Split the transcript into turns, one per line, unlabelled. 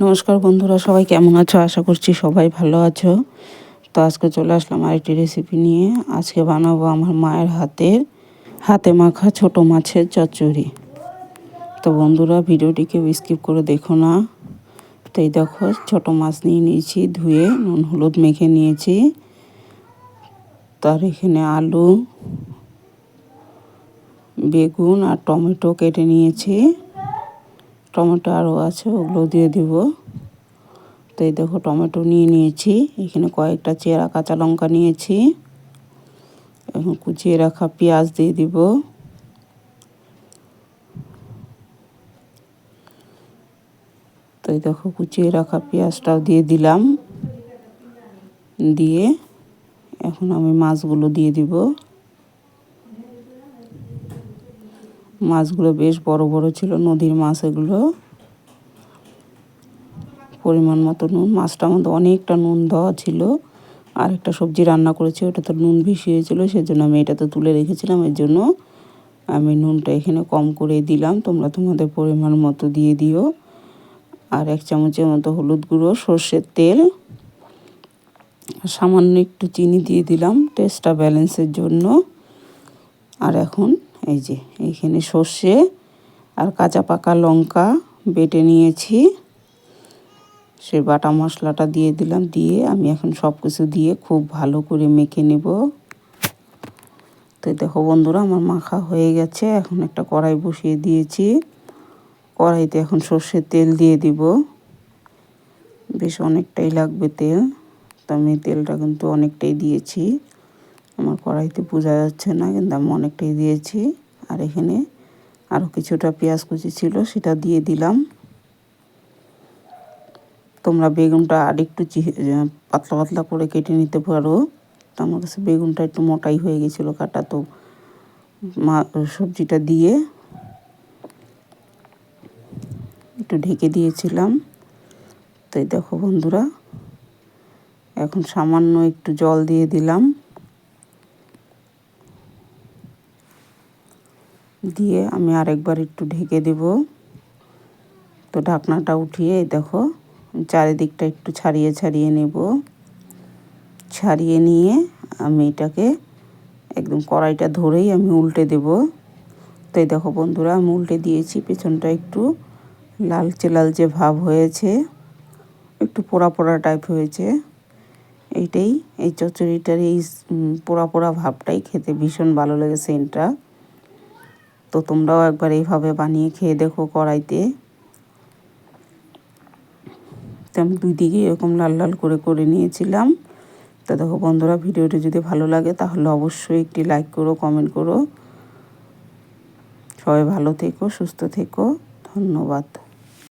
নমস্কার বন্ধুরা, সবাই কেমন আছো? আশা করছি সবাই ভালো আছো। তো আজকে চলে আসলাম আরেকটি রেসিপি নিয়ে। আজকে বানাবো আমার মায়ের হাতে মাখা ছোট মাছের চচ্চড়ি। তো বন্ধুরা, ভিডিওটিকে স্কিপ করে দেখো না। তো এই দেখো, ছোট মাছ নিয়ে নিয়েছি, ধুয়ে নুন হলুদ মেখে নিয়েছি। তার এখানে আলু, বেগুন আর টমেটো কেটে নিয়েছি। টমেটো আরও আছে, ওগুলো দিয়ে দিব। তো এই দেখো, টমেটো নিয়ে নিয়েছি, এখানে কয়েকটা চেরা কাঁচা লঙ্কা নিয়েছি, এখন কুচিয়ে রাখা পেঁয়াজ দিয়ে দিব। তো এই দেখো, কুচিয়ে রাখা পেঁয়াজটাও দিয়ে দিলাম। দিয়ে এখন আমি মাছগুলো দিয়ে দিব। মাছগুলো বেশ বড় বড় ছিল, নদীর মাছ এগুলো। পরিমাণ মতো নুন, মাছটার মধ্যে অনেকটা নুন দেওয়া ছিল। আর একটা সবজি রান্না করেছি, ওটা তো নুন বেশি হয়েছিল, সেজন্য আমি এটাতে তুলে রেখেছিলাম। এর জন্য আমি নুনটা এখানে কম করে দিলাম, তোমরা তোমাদের পরিমাণ মতো দিয়ে দিও। আর 1 চামচের মতো হলুদ গুঁড়ো, সর্ষের তেল, সামান্য একটু চিনি দিয়ে দিলাম টেস্টটা ব্যালেন্সের জন্য। আর এখন এই যে এইখানে সর্ষে আর কাঁচা পাকা লঙ্কা বেটে নিয়েছি, সেই বাটা মশলাটা দিয়ে দিলাম। দিয়ে আমি এখন সব কিছু দিয়ে খুব ভালো করে মেখে নেব। তো দেখো বন্ধুরা, আমার মাখা হয়ে গেছে। এখন একটা কড়াই বসিয়ে দিয়েছি, কড়াইতে এখন সর্ষের তেল দিয়ে দিব। বেশ অনেকটাই লাগবে তেল, তো আমি তেলটা কিন্তু অনেকটাই দিয়েছি। আমার কড়াইতে বোঝা যাচ্ছে না, কিন্তু আমি অনেকটাই দিয়েছি। আর এখানে আরও কিছুটা পেঁয়াজ কুচি ছিল, সেটা দিয়ে দিলাম। তোমরা বেগুনটা আরেকটু পাতলা পাতলা করে কেটে নিতে পারো। তো আমার কাছে বেগুনটা একটু মোটাই হয়ে গেছিলো কাটা, তো সবজিটা দিয়ে একটু ঢেকে দিয়েছিলাম। তো এই দেখো বন্ধুরা, এখন সামান্য একটু জল দিয়ে দিলাম। দিয়ে আমি আরেকবার একটু ঢেকে দেব। তো ঢাকনাটা উঠিয়ে দেখো, চারিদিকটা একটু ছাড়িয়ে ছাড়িয়ে নেব। ছাড়িয়ে নিয়ে আমি এটাকে একদম কড়াইটা ধরেই আমি উল্টে দেব। তো এই দেখো বন্ধুরা, আমি উল্টে দিয়েছি, পেছনটা একটু লালচে লালচে ভাব হয়েছে, একটু পোড়া পোড়া টাইপ হয়েছে। এই চচ্চড়িটার এই পোড়া পোড়া ভাবটাই খেতে ভীষণ ভালো লাগে, সেন্টটা। তো তোমরাও একবার এইভাবে বানিয়ে খেয়ে দেখো কড়াইতে। তো আমি 2 দিকে এরকম লাল লাল করে করে নিয়েছিলাম। তো দেখো বন্ধুরা, ভিডিওটি যদি ভালো লাগে তাহলে অবশ্যই একটি লাইক করো, কমেন্ট করো। সবাই ভালো থেকো, সুস্থ থেকো, ধন্যবাদ।